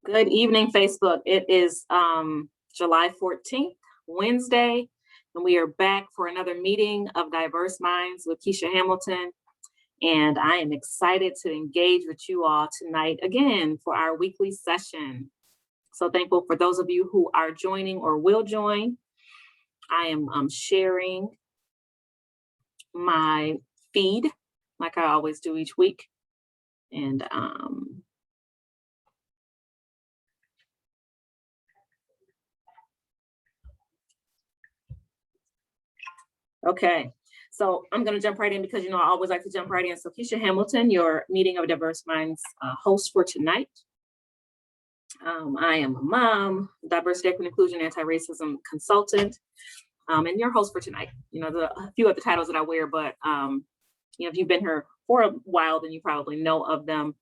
Good evening, Facebook. It is July 14th, Wednesday, and we are back for another meeting of Diverse Minds with Keisha Hamilton. And I am excited to engage with you all tonight again for our weekly session. So thankful for those of you who are joining or will join. I am sharing my feed like I always do each week. And okay, so I'm going to jump right in because, I always like to jump right in. So Keisha Hamilton, your Meeting of Diverse Minds host for tonight. I am a mom, diversity, equity, inclusion, anti-racism consultant, and your host for tonight. A few of the titles that I wear, but, if you've been here for a while, then you probably know of them.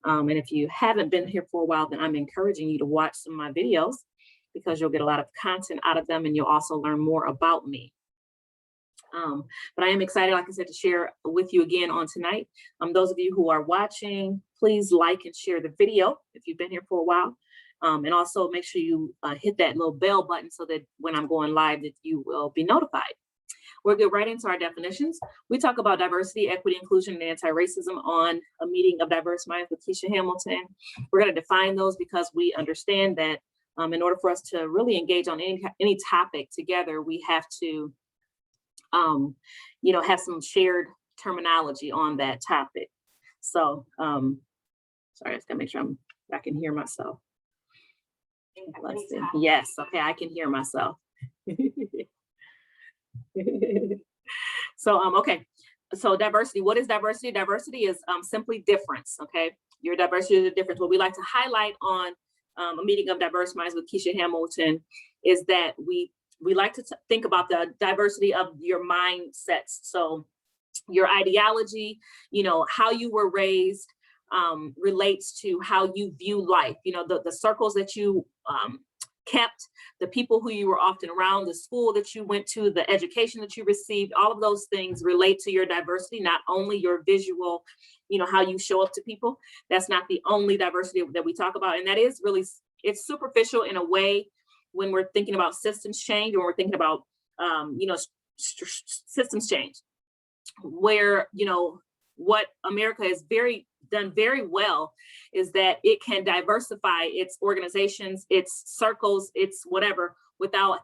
And if you haven't been here for a while, then I'm encouraging you to watch some of my videos because you'll get a lot of content out of them and you'll also learn more about me. But I am excited, like I said, to share with you again on tonight. Those of you who are watching, please like and share the video if you've been here for a while. And also make sure you hit that little bell button so that when I'm going live that you will be notified. We'll get right into our definitions. We talk about diversity, equity, inclusion, and anti-racism on a Meeting of Diverse Minds with Keisha Hamilton. We're going to define those because we understand that in order for us to really engage on any topic together, we have to have some shared terminology on that topic. So, sorry, I just gotta make sure I can hear myself. Let's see. Yes, okay, I can hear myself. So, okay. So diversity, what is diversity? Diversity is simply difference, okay? Your diversity is a difference. What we like to highlight on a Meeting of Diverse Minds with Keisha Hamilton is that we like to think about the diversity of your mindsets. So your ideology, how you were raised relates to how you view life. The circles that you kept, the people who you were often around, the school that you went to, the education that you received, all of those things relate to your diversity, not only your visual, how you show up to people. That's not the only diversity that we talk about. And that is really, it's superficial in a way when we're thinking about systems change, or we're thinking about, systems change, where, what America has done very well is that it can diversify its organizations, its circles, its whatever, without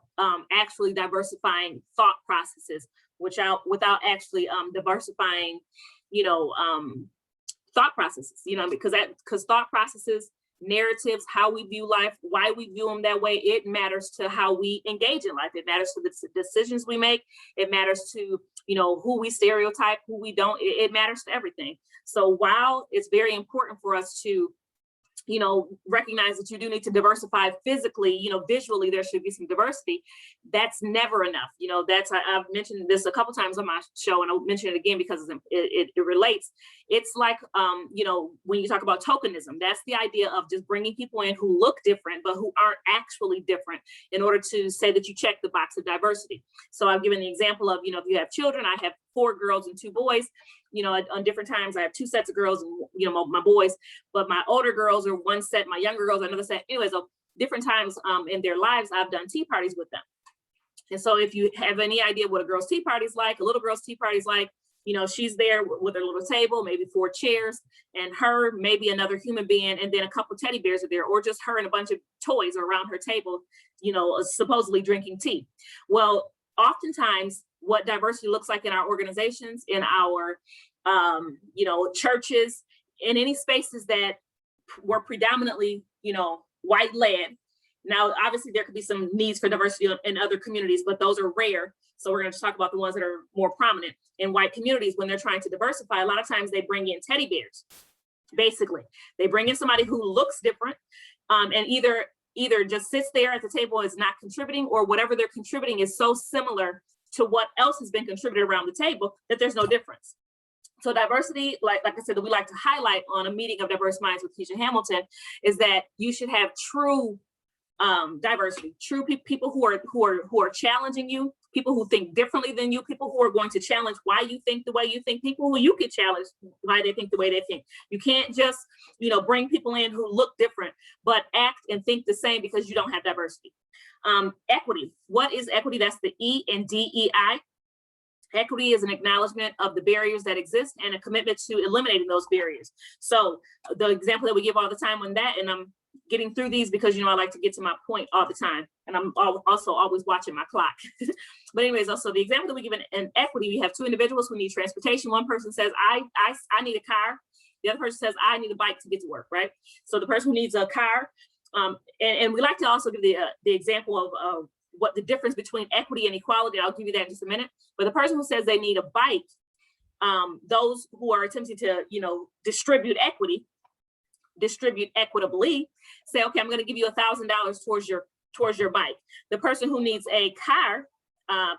actually diversifying thought processes, without actually diversifying, thought processes, because thought processes, narratives, how we view life, why we view them that way, it matters to how we engage in life. It matters to the decisions we make. It matters to, who we stereotype, who we don't. It matters to everything. So while it's very important for us to, recognize that you do need to diversify physically, visually, there should be some diversity. That's never enough. I've mentioned this a couple times on my show, and I'll mention it again because it relates. It's like, when you talk about tokenism, that's the idea of just bringing people in who look different, but who aren't actually different in order to say that you check the box of diversity. So I've given the example of, if you have children, I have 4 girls and 2 boys. On different times, I have 2 sets of girls and, my boys, but my older girls are one set, my younger girls are another set. Anyways, so different times in their lives, I've done tea parties with them. And so if you have any idea what a girl's tea party is like, a little girl's tea party is like, she's there with her little table, maybe 4 chairs, and her, maybe another human being, and then a couple teddy bears are there, or just her and a bunch of toys around her table, supposedly drinking tea. Well, oftentimes, what diversity looks like in our organizations, in our, churches, in any spaces that were predominantly, white led. Now, obviously, there could be some needs for diversity in other communities, but those are rare. So we're going to talk about the ones that are more prominent in white communities. When they're trying to diversify, a lot of times they bring in teddy bears. Basically, they bring in somebody who looks different, and either just sits there at the table, is not contributing, or whatever they're contributing is so similar to what else has been contributed around the table that there's no difference. So diversity, like I said, that we like to highlight on a Meeting of Diverse Minds with Keisha Hamilton, is that you should have true diversity, true people who are challenging you, people who think differently than you, people who are going to challenge why you think the way you think, people who you can challenge why they think the way they think. You can't just bring people in who look different, but act and think the same because you don't have diversity. Equity. What is equity? That's the E and DEI. Equity is an acknowledgement of the barriers that exist and a commitment to eliminating those barriers. So the example that we give all the time on that, and I'm getting through these because, I like to get to my point all the time. And I'm also always watching my clock. But anyways, also the example that we give in equity, we have two individuals who need transportation. One person says, I need a car. The other person says, I need a bike to get to work, right? So the person who needs a car, and we like to also give the example of what the difference between equity and equality. I'll give you that in just a minute. But the person who says they need a bike, those who are attempting to, distribute equitably, say, okay, I'm going to give you $1,000 towards your bike. The person who needs a car, they're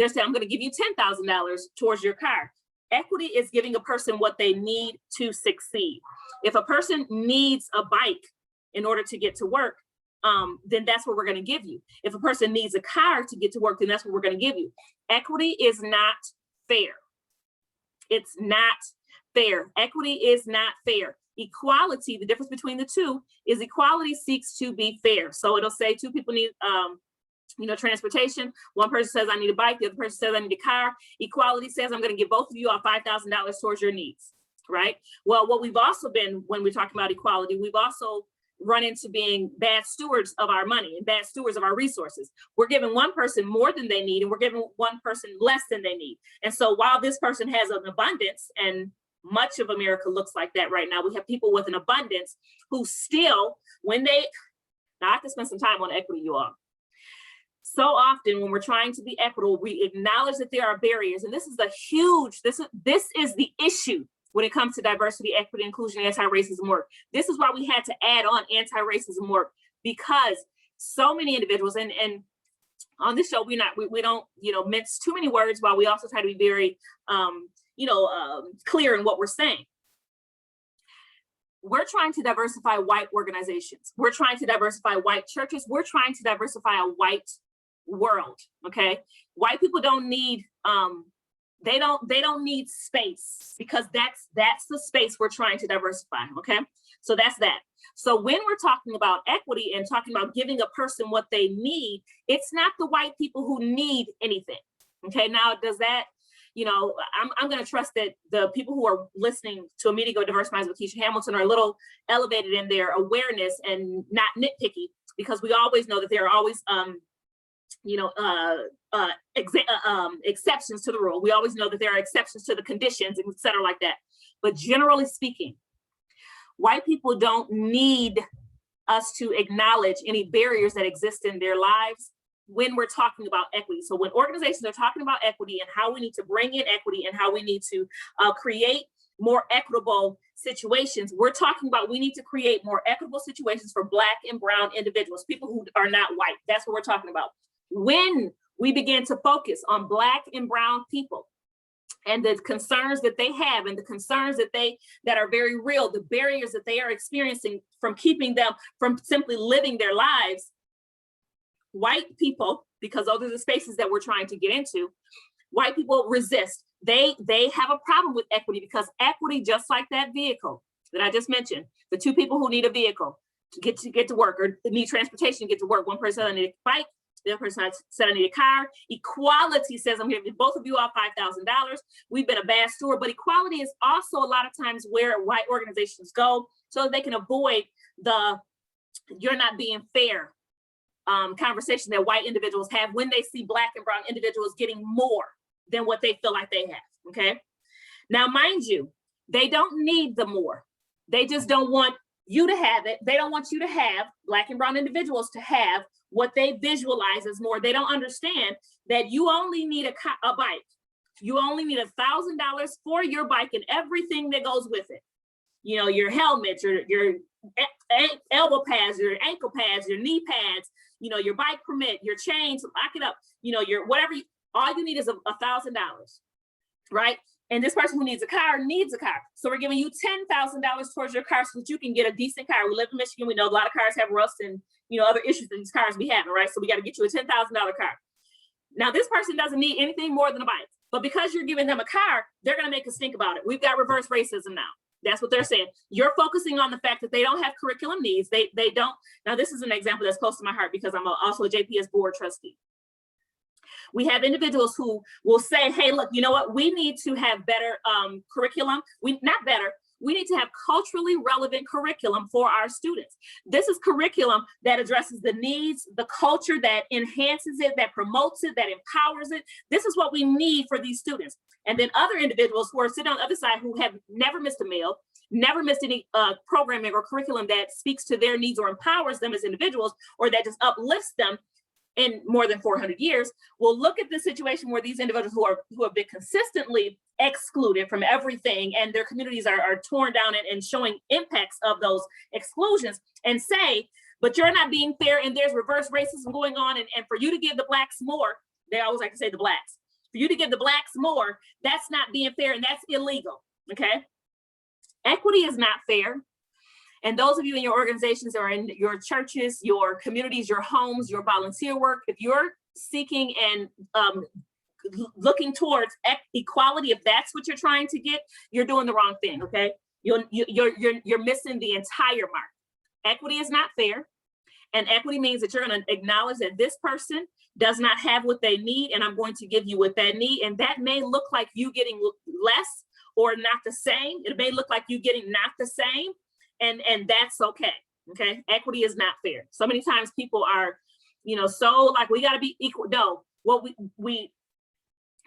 saying, I'm going to give you $10,000 towards your car. Equity is giving a person what they need to succeed. If a person needs a bike in order to get to work, then that's what we're going to give you. If a person needs a car to get to work, then that's what we're going to give you. Equity is not fair. It's not fair. Equity is not fair. Equality, the difference between the two is equality seeks to be fair. So it'll say two people need transportation. One person says, I need a bike. The other person says, I need a car. Equality says, I'm going to give both of you all $5,000 towards your needs, right? Well, what we've also been, when we're talking about equality, we've also run into being bad stewards of our money and bad stewards of our resources. We're giving one person more than they need, and we're giving one person less than they need. And so while this person has an abundance, and much of America looks like that right now, we have people with an abundance who still, now I have to spend some time on equity, you all. So often when we're trying to be equitable, we acknowledge that there are barriers. And this is this is the issue when it comes to diversity, equity, inclusion, anti-racism work. This is why we had to add on anti-racism work, because so many individuals, and on this show, we don't, mince too many words, while we also try to be very, clear in what we're saying. We're trying to diversify white organizations. We're trying to diversify white churches. We're trying to diversify a white world. Okay. White people don't need, they don't need space, because that's the space we're trying to diversify. Okay. So that's that. So when we're talking about equity and talking about giving a person what they need, it's not the white people who need anything. Okay. Now, does that, I'm going to trust that the people who are listening to Amigo Diversifies with Keisha Hamilton are a little elevated in their awareness and not nitpicky, because we always know that there are always, exceptions to the rule. We always know that there are exceptions to the conditions, et cetera, like that. But generally speaking, white people don't need us to acknowledge any barriers that exist in their lives when we're talking about equity. So when organizations are talking about equity and how we need to bring in equity and how we need to create more equitable situations, we're talking about we need to create more equitable situations for Black and brown individuals, people who are not white. That's what we're talking about. When we begin to focus on Black and brown people and the concerns that they have and the concerns that are very real, the barriers that they are experiencing from keeping them from simply living their lives, white people, because those are the spaces that we're trying to get into, white people resist. They have a problem with equity, because equity, just like that vehicle that I just mentioned, the two people who need a vehicle to get to work, or need transportation to get to work, one person said I need a bike, the other person said I need a car. Equality says I'm giving both of you all $5,000. We've been a bad steward, but equality is also a lot of times where white organizations go so that they can avoid the "you're not being fair" conversation that white individuals have when they see Black and brown individuals getting more than what they feel like they have. Okay. Now, mind you, they don't need the more. They just don't want you to have it. They don't want you to have, Black and brown individuals to have, what they visualize as more. They don't understand that you only need a bike. You only need $1,000 for your bike and everything that goes with it. Your helmet, your elbow pads, your ankle pads, your knee pads, your bike permit, your chains, lock it up, your whatever, all you need is $1,000, right? And this person who needs a car needs a car. So we're giving you $10,000 towards your car so that you can get a decent car. We live in Michigan. We know a lot of cars have rust and, other issues that these cars be having, right? So we got to get you a $10,000 car. Now, this person doesn't need anything more than a bike. But because you're giving them a car, they're going to make us think about it. We've got reverse racism now. That's what they're saying. You're focusing on the fact that they don't have curriculum needs. They don't. Now, this is an example that's close to my heart because I'm also a JPS board trustee. We have individuals who will say, hey, look, you know what? We need to have better curriculum. We need to have culturally relevant curriculum for our students. This is curriculum that addresses the needs, the culture, that enhances it, that promotes it, that empowers it. This is what we need for these students. And then other individuals who are sitting on the other side who have never missed a meal, never missed any programming or curriculum that speaks to their needs or empowers them as individuals, or that just uplifts them in more than 400 years, will look at the situation where these individuals who have been consistently excluded from everything and their communities are torn down and showing impacts of those exclusions, and say, but you're not being fair and there's reverse racism going on, and for you to give the blacks more, they always like to say the blacks, for you to give the blacks more, that's not being fair and that's illegal, okay? Equity is not fair. And those of you in your organizations or in your churches, your communities, your homes, your volunteer work, if you're seeking and looking towards equality, if that's what you're trying to get, you're doing the wrong thing, okay? You're missing the entire mark. Equity is not fair. And equity means that you're going to acknowledge that this person does not have what they need, and I'm going to give you what they need. And that may look like you getting less or not the same. It may look like you getting not the same. And that's okay, okay? Equity is not fair. So many times people are, so like, we gotta be equal. No,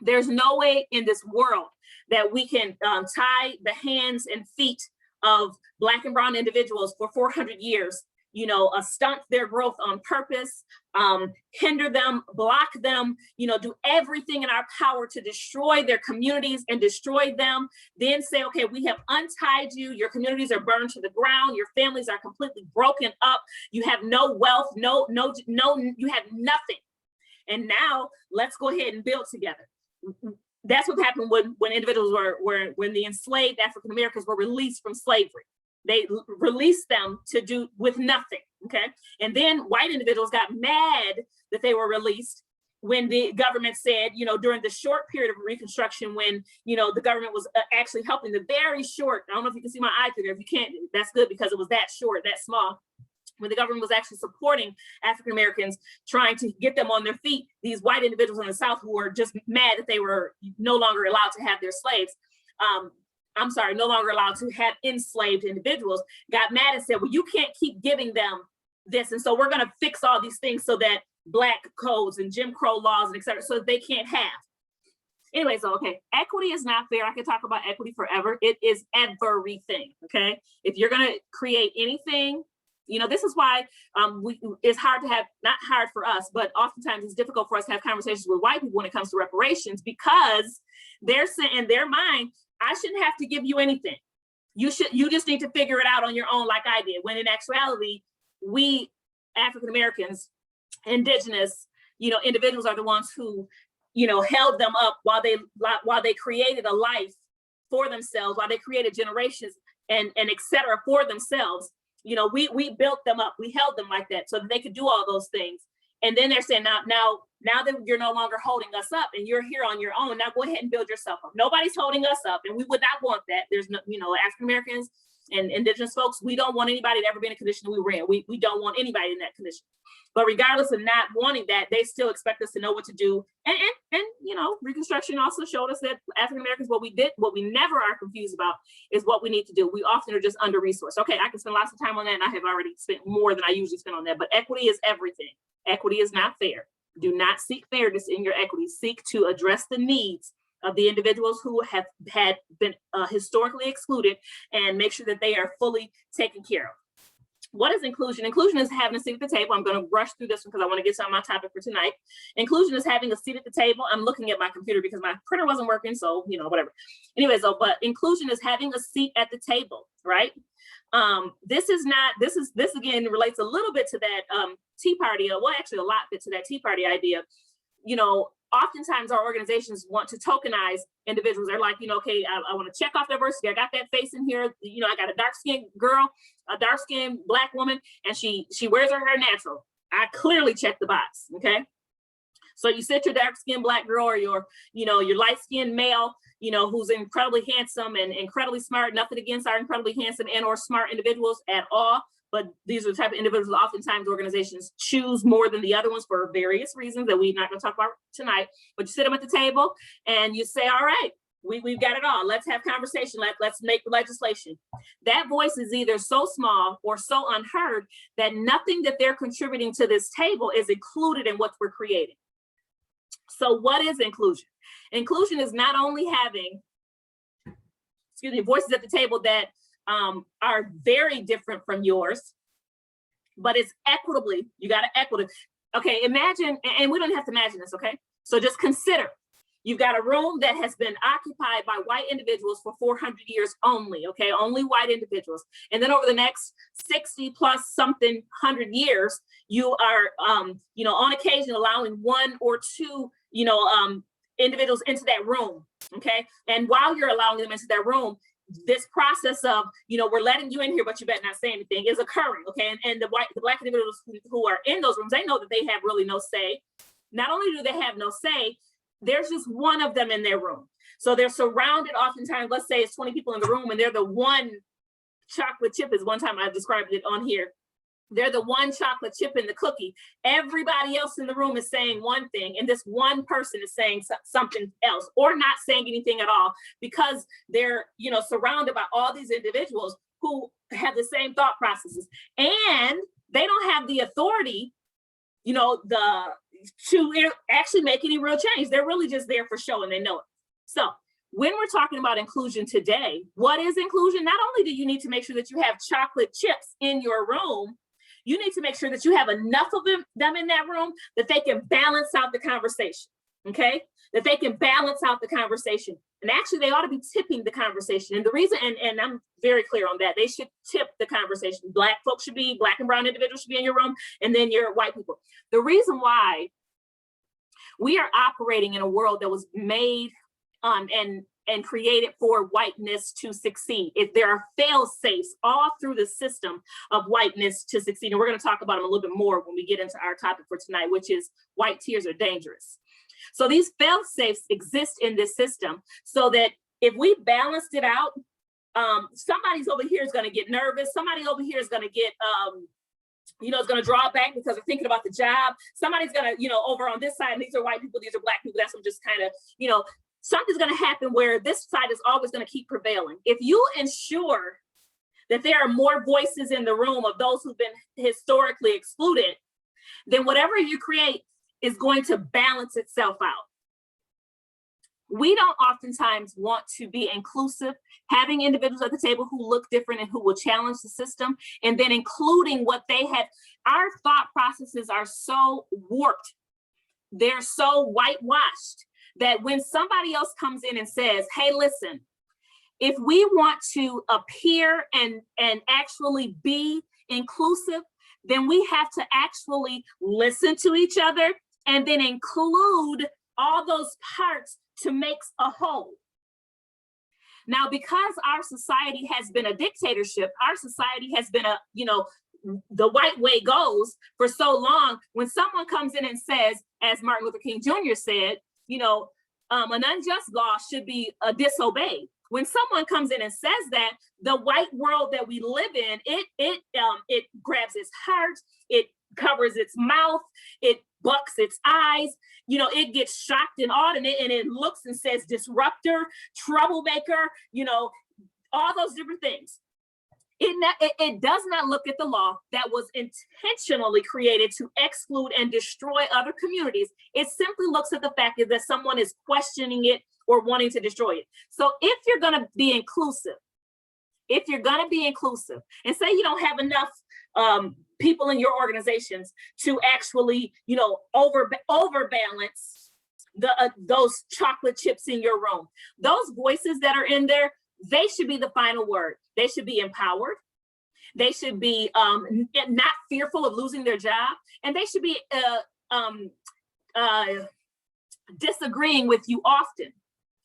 there's no way in this world that we can tie the hands and feet of Black and brown individuals for 400 years, stunt their growth on purpose, hinder them, block them, do everything in our power to destroy their communities and destroy them, then say, okay, we have untied you, your communities are burned to the ground, your families are completely broken up, you have no wealth, no, you have nothing. And now let's go ahead and build together. That's what happened when individuals when the enslaved African Americans were released from slavery. They released them to do with nothing, okay? And then white individuals got mad that they were released when the government said, during the short period of Reconstruction, when, the government was actually helping the very short, I don't know if you can see my eye through there. If you can't, that's good, because it was that short, that small. When the government was actually supporting African Americans, trying to get them on their feet, these white individuals in the South who were just mad that they were no longer allowed to have their slaves, no longer allowed to have enslaved individuals, got mad and said, well, you can't keep giving them this. And so we're going to fix all these things so that Black codes and Jim Crow laws and et cetera, so that they can't have. Anyway, so, okay, equity is not fair. I can talk about equity forever. It is everything, okay? If you're going to create anything, this is why it's hard to have, not hard for us, but oftentimes it's difficult for us to have conversations with white people when it comes to reparations, because they're saying in their mind, I shouldn't have to give you anything. You just need to figure it out on your own, like I did. When in actuality, we African Americans, indigenous, individuals are the ones who, held them up while they created a life for themselves, while they created generations and et cetera for themselves. We built them up, we held them like that so that they could do all those things. And then they're saying, now that you're no longer holding us up and you're here on your own, now go ahead and build yourself up. Nobody's holding us up, and we would not want that. There's no, African Americans and indigenous folks, we don't want anybody to ever be in a condition we were in. We don't want anybody in that condition. But regardless of not wanting that, they still expect us to know what to do. And Reconstruction also showed us that African Americans, what we never are confused about is what we need to do. We often are just under-resourced. Okay, I can spend lots of time on that, and I have already spent more than I usually spend on that, but equity is everything. Equity is not fair. Do not seek fairness in your equity. Seek to address the needs of the individuals who have been historically excluded, and make sure that they are fully taken care of. What is inclusion? Inclusion is having a seat at the table. I'm going to rush through this one because I want to get to my topic for tonight. Inclusion is having a seat at the table. I'm looking at my computer because my printer wasn't working, so whatever. Anyways, but inclusion is having a seat at the table, right? This again relates a little bit to that Tea Party, well, actually a lot bit to that Tea Party idea. Oftentimes our organizations want to tokenize individuals. They're like, okay, I want to check off diversity. I got that face in here. I got a dark-skinned girl, a dark-skinned Black woman, and she wears her hair natural. I clearly check the box, okay? So you sit your dark-skinned Black girl or your light-skinned male, who's incredibly handsome and incredibly smart. Nothing against our incredibly handsome and or smart individuals at all. But these are the type of individuals oftentimes organizations choose more than the other ones for various reasons that we're not going to talk about tonight. But you sit them at the table and you say, all right, we've got it all. Let's have conversation. Let's make legislation. That voice is either so small or so unheard that nothing that they're contributing to this table is included in what we're creating. So what is inclusion? Inclusion is not only having, voices at the table that are very different from yours, but it's equitably, you got to equitable. Okay, imagine, and we don't have to imagine this, okay? So just consider, you've got a room that has been occupied by white individuals for 400 years only, okay? Only white individuals. And then over the next 60 plus something 100 years, you are, on occasion allowing one or two, individuals into that room, okay? And while you're allowing them into that room, this process of, we're letting you in here, but you better not say anything is occurring, okay? And the Black individuals who are in those rooms, they know that they have really no say. Not only do they have no say, there's just one of them in their room. So they're surrounded oftentimes, let's say it's 20 people in the room and they're the one chocolate chip, is one time I described it on here. They're the one chocolate chip in the cookie. Everybody else in the room is saying one thing, and this one person is saying something else, or not saying anything at all, because they're, surrounded by all these individuals who have the same thought processes, and they don't have the authority, to actually make any real change. They're really just there for show, and they know it. So when we're talking about inclusion today, what is inclusion? Not only do you need to make sure that you have chocolate chips in your room, you need to make sure that you have enough of them in that room that they can balance out the conversation, okay? That they can balance out the conversation. And actually, they ought to be tipping the conversation. And the reason, and I'm very clear on that, they should tip the conversation. Black folks should be, Black and brown individuals should be in your room, and then your white people. The reason why we are operating in a world that was made and created for whiteness to succeed. If there are fail-safes all through the system of whiteness to succeed, and we're going to talk about them a little bit more when we get into our topic for tonight, which is white tears are dangerous. So these fail-safes exist in this system so that if we balanced it out, somebody's over here is going to get nervous. Somebody over here is going to get, is going to draw back because they're thinking about the job. Somebody's going to, over on this side, and these are white people, these are Black people. That's what just kind of, something's going to happen where this side is always going to keep prevailing. If you ensure that there are more voices in the room of those who've been historically excluded, then whatever you create is going to balance itself out. We don't oftentimes want to be inclusive, having individuals at the table who look different and who will challenge the system, and then including what they have. Our thought processes are so warped. They're so whitewashed that when somebody else comes in and says, hey, listen, if we want to appear and actually be inclusive, then we have to actually listen to each other and then include all those parts to make a whole. Now, because our society has been a dictatorship, our society has been a, the white way goes for so long, when someone comes in and says, as Martin Luther King Jr. said, an unjust law should be disobeyed. When someone comes in and says that, the white world that we live in, it grabs its heart, it covers its mouth, it bucks its eyes, it gets shocked and awed, and it looks and says disruptor, troublemaker, all those different things. It does not look at the law that was intentionally created to exclude and destroy other communities. It simply looks at the fact that someone is questioning it or wanting to destroy it. So if you're going to be inclusive, and say you don't have enough people in your organizations to actually, overbalance those chocolate chips in your room, those voices that are in there, they should be the final word. They should be empowered. They should be not fearful of losing their job, and they should be disagreeing with you often.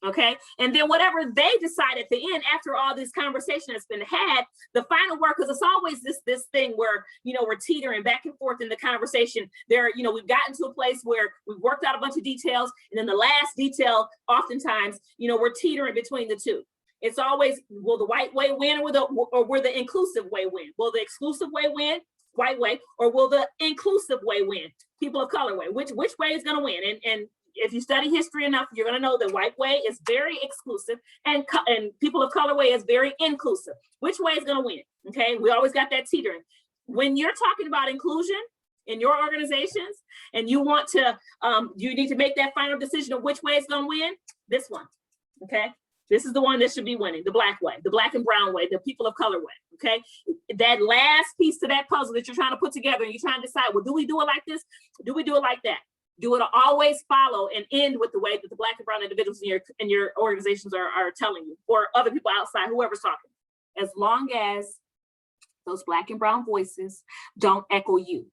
Okay. And then whatever they decide at the end, after all this conversation has been had, the final word, because it's always this thing where, we're teetering back and forth in the conversation there. We've gotten to a place where we've worked out a bunch of details. And then the last detail, oftentimes, we're teetering between the two. It's always, will the white way win, or will the inclusive way win? Will the exclusive way win, white way, or will the inclusive way win, people of color way? Which way is going to win? And if you study history enough, you're going to know the white way is very exclusive, and people of color way is very inclusive. Which way is going to win? Okay, we always got that teetering. When you're talking about inclusion in your organizations, and you want to, you need to make that final decision of which way is going to win. This one, okay. This is the one that should be winning, the black way, the black and brown way, the people of color way, okay? That last piece to that puzzle that you're trying to put together, and you're trying to decide, well, do we do it like this? Do we do it like that? Do it always follow and end with the way that the black and brown individuals in your organizations are telling you, or other people outside, whoever's talking, as long as those black and brown voices don't echo you.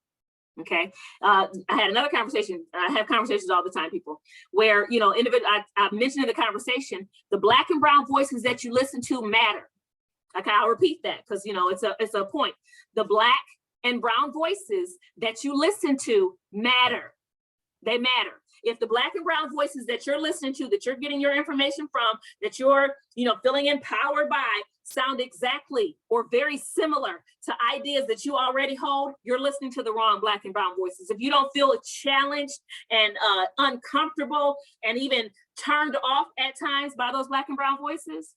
Okay. I had another conversation. I have conversations all the time, people, where, I mentioned in the conversation, the black and brown voices that you listen to matter. Okay, I'll repeat that because, it's a point. The black and brown voices that you listen to matter. They matter. If the black and brown voices that you're listening to, that you're getting your information from, that you're, feeling empowered by, sound exactly or very similar to ideas that you already hold, you're listening to the wrong black and brown voices. If you don't feel challenged and uncomfortable and even turned off at times by those black and brown voices,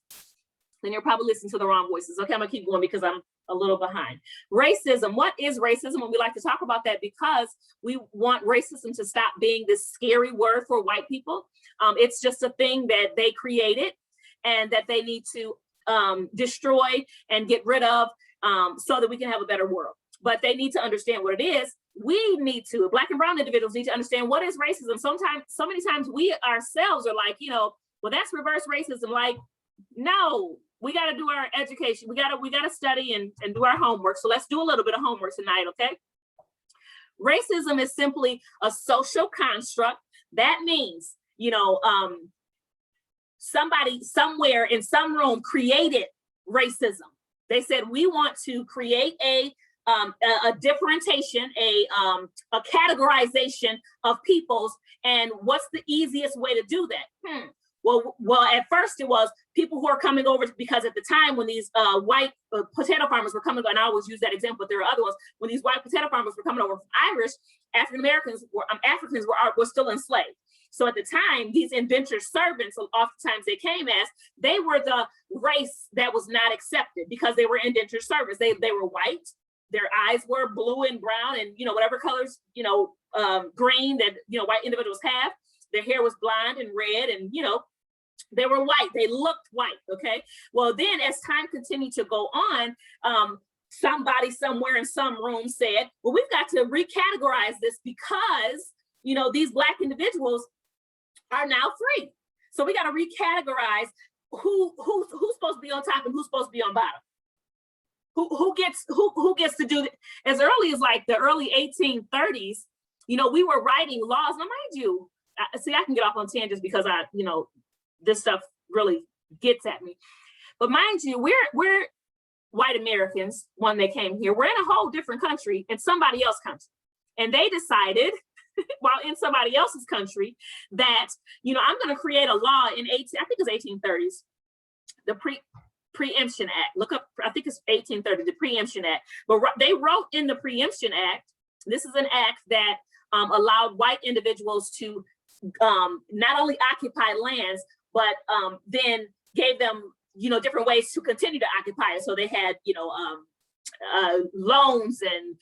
then you're probably listening to the wrong voices. Okay, I'm gonna keep going because I'm a little behind. Racism. What is racism? And we like to talk about that because we want racism to stop being this scary word for white people. It's just a thing that they created and that they need to destroy and get rid of so that we can have a better world. But they need to understand what it is. We need to, black and brown individuals need to understand what is racism. So many times we ourselves are like, well, that's reverse racism. Like, no, we got to do our education. We got to study and do our homework. So let's do a little bit of homework tonight, okay? Racism is simply a social construct. That means, somebody somewhere in some room created racism. They said, we want to create a differentiation, a categorization of peoples. And what's the easiest way to do that? Well, at first it was people who are coming over, because at the time when these white potato farmers were coming, and I always use that example, but there are other ones, when these white potato farmers were coming over from Irish, Africans were still enslaved. So at the time, these indentured servants, oftentimes they came as, they were the race that was not accepted because they were indentured servants. They were white, their eyes were blue and brown and, whatever colors, green that, white individuals have. Their hair was blonde and red and, they were white. They looked white, okay? Well, then as time continued to go on, somebody somewhere in some room said, well, we've got to recategorize this because, these Black individuals are now free. So we got to recategorize who's supposed to be on top and who's supposed to be on bottom. Who gets to do it? As early as like the early 1830s, we were writing laws. Now, mind you, I can get off on tangents because this stuff really gets at me. But mind you, we're white Americans when they came here. We're in a whole different country, in somebody else's country. And they decided, while in somebody else's country, that, I'm going to create a law in I think it's 1830s, the Preemption Act. Look up, I think it's 1830, the Preemption Act. But they wrote in the Preemption Act, this is an act that allowed white individuals to not only occupy lands, but then gave them, different ways to continue to occupy it. So they had, loans and,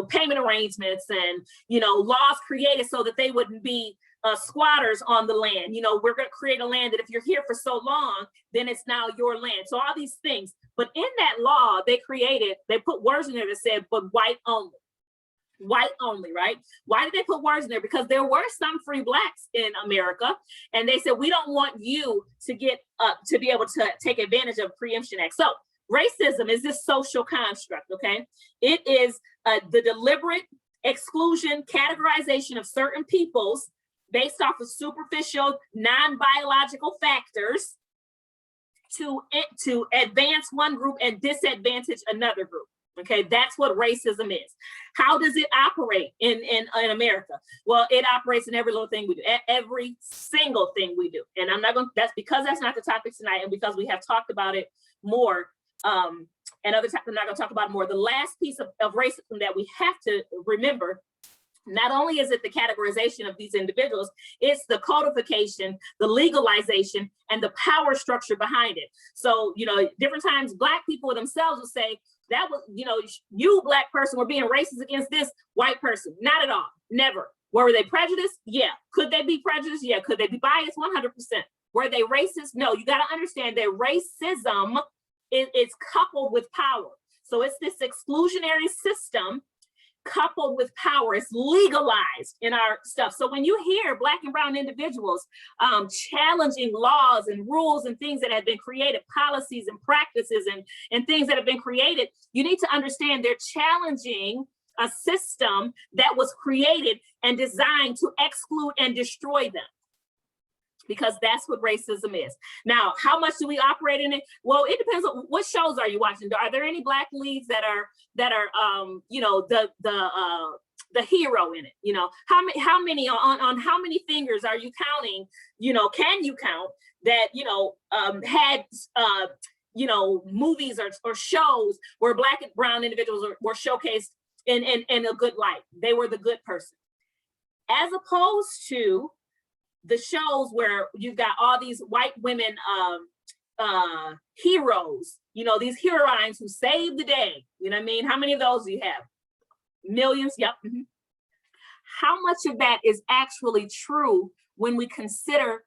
payment arrangements and, laws created so that they wouldn't be squatters on the land. We're going to create a land that if you're here for so long, then it's now your land. So all these things. But in that law, they put words in there that said, but white only. White only, right? Why did they put words in there? Because there were some free Blacks in America, and they said, we don't want you to get to be able to take advantage of Preemption Act. So racism is this social construct, okay? It is the deliberate exclusion, categorization of certain peoples based off of superficial, non-biological factors to advance one group and disadvantage another group. Okay, that's what racism is. How does it operate in America? Well, it operates in every little thing we do, every single thing we do. And I'm not going to, that's because that's not the topic tonight, and because we have talked about it more, and other times I'm not going to talk about it more. The last piece of racism that we have to remember, not only is it the categorization of these individuals, it's the codification, the legalization, and the power structure behind it. So, you know, different times Black people themselves will say, that was, you know, you Black person were being racist against this white person. Not at all, never. Were they prejudiced? Yeah. Could they be prejudiced? Yeah. Could they be biased? 100%. Were they racist? No. You got to understand that racism is coupled with power. So it's this exclusionary system coupled with power. It's legalized in our stuff. So when you hear Black and brown individuals challenging laws and rules and things that have been created, policies and practices and things that have been created, you need to understand they're challenging a system that was created and designed to exclude and destroy them. Because that's what racism is. Now, how much do we operate in it? Well, it depends on what shows are you watching. Are there any Black leads that are you know, the hero in it? You know, how many on how many fingers are you counting? You know, can you count that, you know, had you know, movies or shows where Black and brown individuals were showcased in a good light? They were the good person, as opposed to the shows where you've got all these white women heroes, you know, these heroines who save the day. You know what I mean? How many of those do you have? Millions? Yep. Mm-hmm. How much of that is actually true when we consider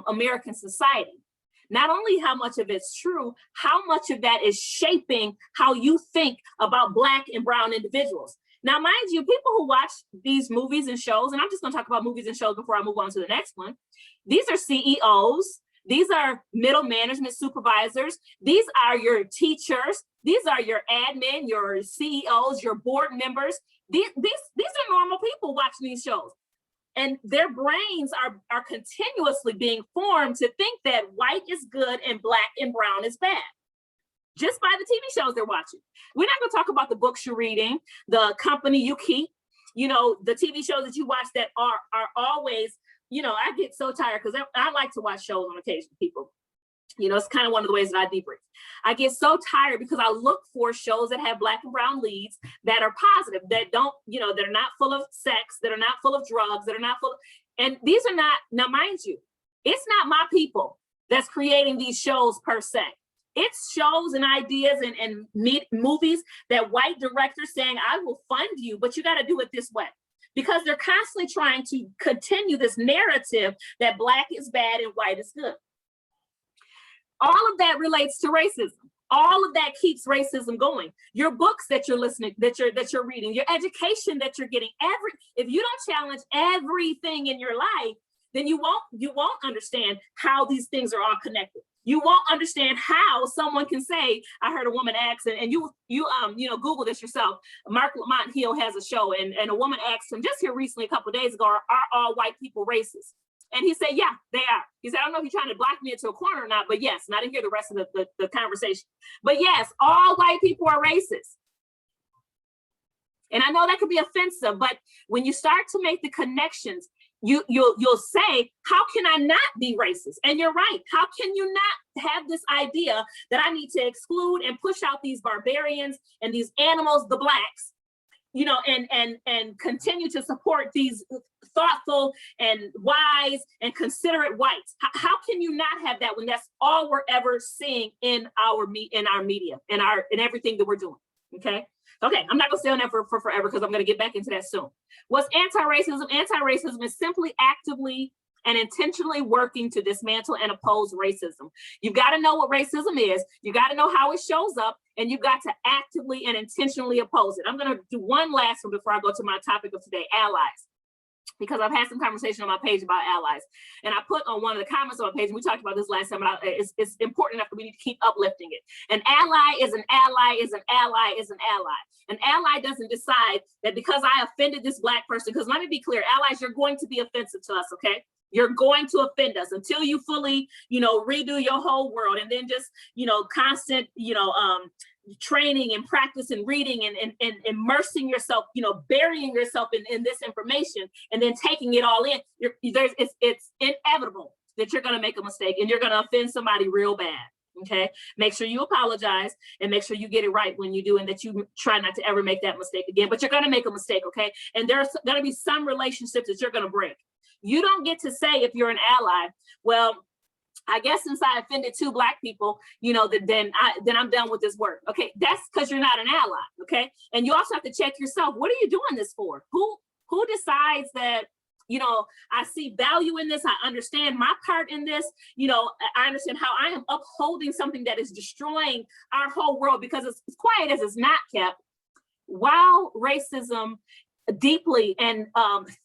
American society? Not only how much of it's true, how much of that is shaping how you think about Black and brown individuals. Now, mind you, people who watch these movies and shows, and I'm just going to talk about movies and shows before I move on to the next one. These are CEOs. These are middle management supervisors. These are your teachers. These are your admin, your CEOs, your board members. These are normal people watching these shows. And their brains are continuously being formed to think that white is good and Black and brown is bad, just by the TV shows they're watching. We're not going to talk about the books you're reading, the company you keep, you know, the TV shows that you watch that are always, you know, I get so tired because I like to watch shows on occasion, people. You know, it's kind of one of the ways that I debrief. I get so tired because I look for shows that have Black and brown leads that are positive, that don't, you know, that are not full of sex, that are not full of drugs, that are not full of, and these are not, now mind you, it's not my people that's creating these shows per se. It's shows and ideas and movies that white directors saying, I will fund you, but you got to do it this way. Because they're constantly trying to continue this narrative that Black is bad and white is good. All of that relates to racism. All of that keeps racism going. Your books that you're listening, that you're reading, your education that you're getting, if you don't challenge everything in your life, then you won't understand how these things are all connected. You won't understand how someone can say, I heard a woman ask, and you know, Google this yourself. Mark Lamont Hill has a show, and a woman asked him just here recently, a couple of days ago, are all white people racist? And he said, yeah, they are. He said, I don't know if you're trying to block me into a corner or not, but yes, and I didn't hear the rest of the conversation. But yes, all white people are racist. And I know that could be offensive, but when you start to make the connections, you'll say, how can I not be racist? And you're right. How can you not have this idea that I need to exclude and push out these barbarians and these animals, the Blacks, you know, and continue to support these thoughtful and wise and considerate whites? How can you not have that when that's all we're ever seeing in our media, in everything that we're doing? Okay, I'm not gonna stay on that for forever because I'm gonna get back into that soon. What's anti-racism? Anti-racism is simply actively and intentionally working to dismantle and oppose racism. You've got to know what racism is. You got to know how it shows up, and you've got to actively and intentionally oppose it. I'm going to do one last one before I go to my topic of today, allies. because I've had some conversation on my page about allies. And I put on one of the comments on my page, and we talked about this last time, but it's important enough that we need to keep uplifting it. An ally is an ally is an ally is an ally. An ally doesn't decide that because I offended this Black person, because let me be clear, allies, you're going to be offensive to us, okay? You're going to offend us until you fully, redo your whole world, and then just, constant, training and practice and reading and immersing yourself, burying yourself in this information, and then taking it all in. It's inevitable that you're going to make a mistake, and you're going to offend somebody real bad. Okay, make sure you apologize and make sure you get it right when you do, and that you try not to ever make that mistake again. But you're going to make a mistake, okay? And there's going to be some relationships that you're going to break. You don't get to say, if you're an ally, well, I guess since I offended 2 Black people, then I'm done with this work. Okay, that's because you're not an ally. Okay, and you also have to check yourself. What are you doing this for? Who decides that? I see value in this. I understand my part in this. I understand how I am upholding something that is destroying our whole world, because it's quiet as it's not kept. While racism deeply and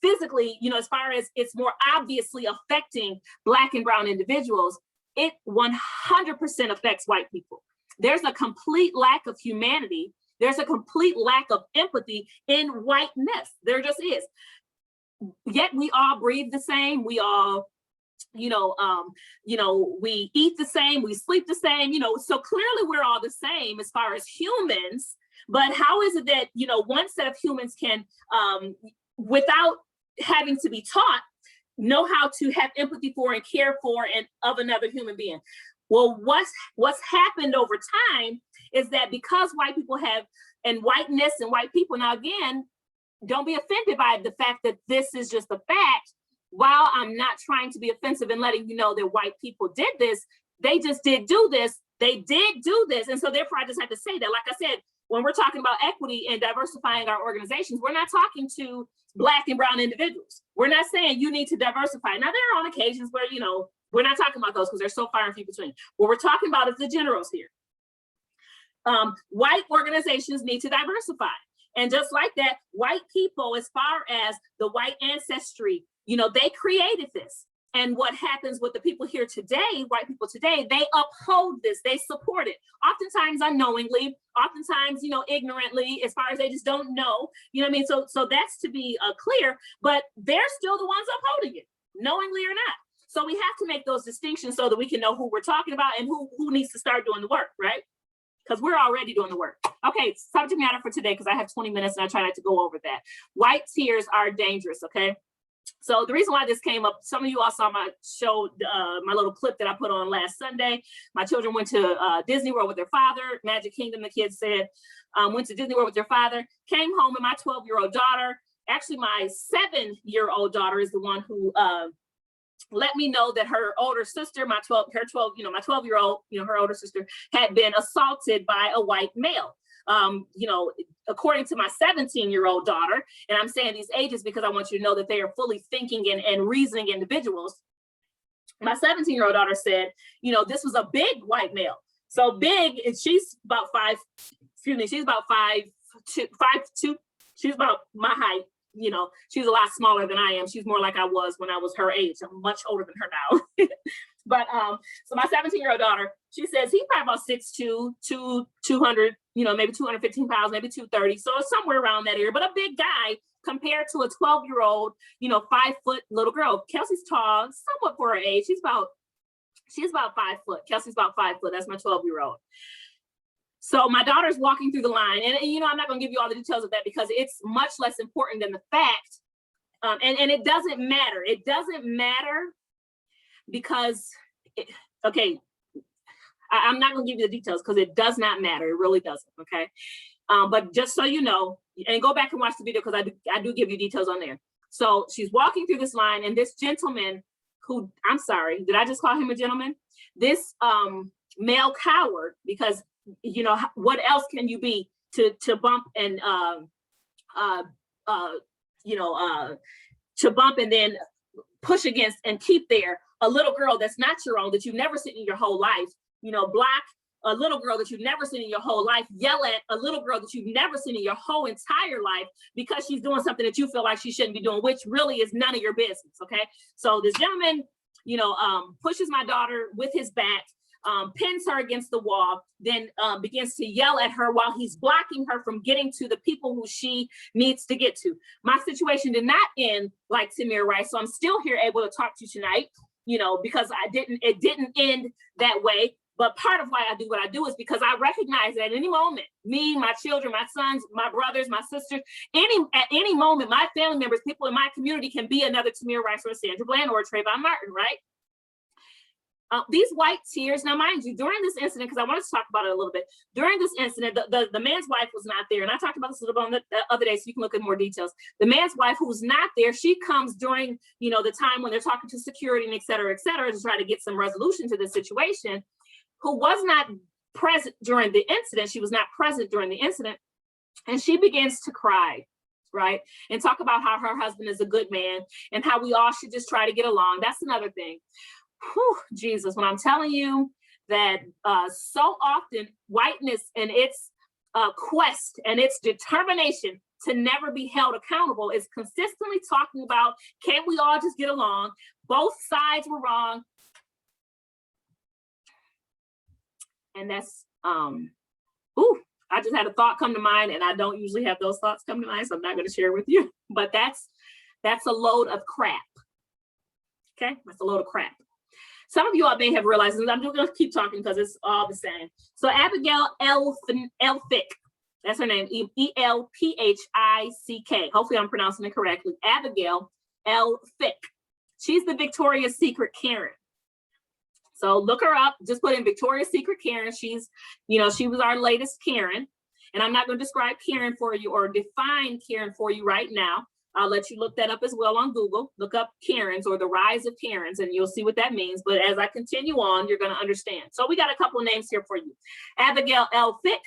physically, as far as it's more obviously affecting Black and brown individuals, it 100% affects white people. There's a complete lack of humanity. There's a complete lack of empathy in whiteness. There just is. Yet we all breathe the same. We all, we eat the same. We sleep the same. So clearly we're all the same as far as humans. But how is it that, one set of humans can, without having to be taught, know how to have empathy for and care for and of another human being? Well, what's happened over time is that because white people have, and whiteness and white people, now again, don't be offended by the fact that this is just a fact. While I'm not trying to be offensive and letting you know that white people did this, they just did do this. They did do this. And so therefore I just have to say that, like I said, when we're talking about equity and diversifying our organizations, we're not talking to Black and brown individuals. We're not saying you need to diversify. Now, there are on occasions where, we're not talking about those because they're so far and few between. What we're talking about is the generals here. White organizations need to diversify. And just like that, white people, as far as the white ancestry, they created this. And what happens with the people here today, white people today, they uphold this, they support it. Oftentimes unknowingly, oftentimes, ignorantly, as far as they just don't know, So that's to be clear, but they're still the ones upholding it, knowingly or not. So we have to make those distinctions so that we can know who we're talking about and who needs to start doing the work, right? Because we're already doing the work. Okay, subject matter for today, because I have 20 minutes and I try not to go over that. White tears are dangerous, okay? So the reason why this came up, some of you all saw my show, my little clip that I put on last Sunday. My children went to Disney World with their father, Magic Kingdom, the kids said, went to Disney World with their father, came home, and my 12-year-old daughter, actually my 7-year-old daughter is the one who let me know that her older sister, my 12-year-old, her older sister had been assaulted by a white male. According to my 17-year-old daughter, and I'm saying these ages because I want you to know that they are fully thinking and reasoning individuals. My 17-year-old daughter said, this was a big white male. So big, and she's about 5'2", she's about my height. She's a lot smaller than I am. She's more like I was when I was her age. I'm much older than her now. But so my 17-year-old daughter, she says he's probably about 6'2", 200, maybe 215 pounds, maybe 230. So somewhere around that area, but a big guy compared to a 12-year-old, 5-foot little girl. Kelsey's tall, somewhat for her age. She's about 5 foot. Kelsey's about 5 foot. That's my 12-year-old. So my daughter's walking through the line, and I'm not going to give you all the details of that because it's much less important than the fact. And it doesn't matter. It doesn't matter because, I'm not going to give you the details because it does not matter. It really doesn't. Okay. But just so you know, and go back and watch the video because I do give you details on there. So she's walking through this line, and this gentleman who, I'm sorry, did I just call him a gentleman? This male coward, because what else can you be to bump and to bump and then push against and keep there a little girl that's not your own, that you've never seen in your whole life, Black, a little girl that you've never seen in your whole life yell at a little girl that you've never seen in your whole entire life because she's doing something that you feel like she shouldn't be doing, which really is none of your business, okay? So this gentleman, pushes my daughter with his bat, pins her against the wall, then begins to yell at her while he's blocking her from getting to the people who she needs to get to. My situation did not end like Tamir Rice, so I'm still here able to talk to you tonight, because it didn't end that way. But part of why I do what I do is because I recognize that at any moment, me, my children, my sons, my brothers, my sisters, at any moment, my family members, people in my community can be another Tamir Rice or Sandra Bland or Trayvon Martin, right? These white tears, now mind you, during this incident, because I wanted to talk about it a little bit, during this incident, the man's wife was not there. And I talked about this a little bit on the other day, so you can look at more details. The man's wife, who's not there, she comes during, the time when they're talking to security and et cetera, to try to get some resolution to the situation, who was not present during the incident. She was not present during the incident. And she begins to cry, right? And talk about how her husband is a good man and how we all should just try to get along. That's another thing. Whew, Jesus, when I'm telling you that so often whiteness and its quest and its determination to never be held accountable is consistently talking about, can't we all just get along? Both sides were wrong. And that's, I just had a thought come to mind, and I don't usually have those thoughts come to mind, so I'm not going to share with you. But that's a load of crap. Okay, that's a load of crap. Some of you all may have realized, and I'm just going to keep talking because it's all the same. So Abigail Elphick, that's her name, Elphick. Hopefully I'm pronouncing it correctly. Abigail Elphick. She's the Victoria's Secret Karen. So look her up, just put in Victoria's Secret Karen. She's, she was our latest Karen. And I'm not going to describe Karen for you or define Karen for you right now. I'll let you look that up as well on Google. Look up Karens or the rise of Karens, and you'll see what that means. But as I continue on, you're going to understand. So we got a couple of names here for you. Abigail Elphick,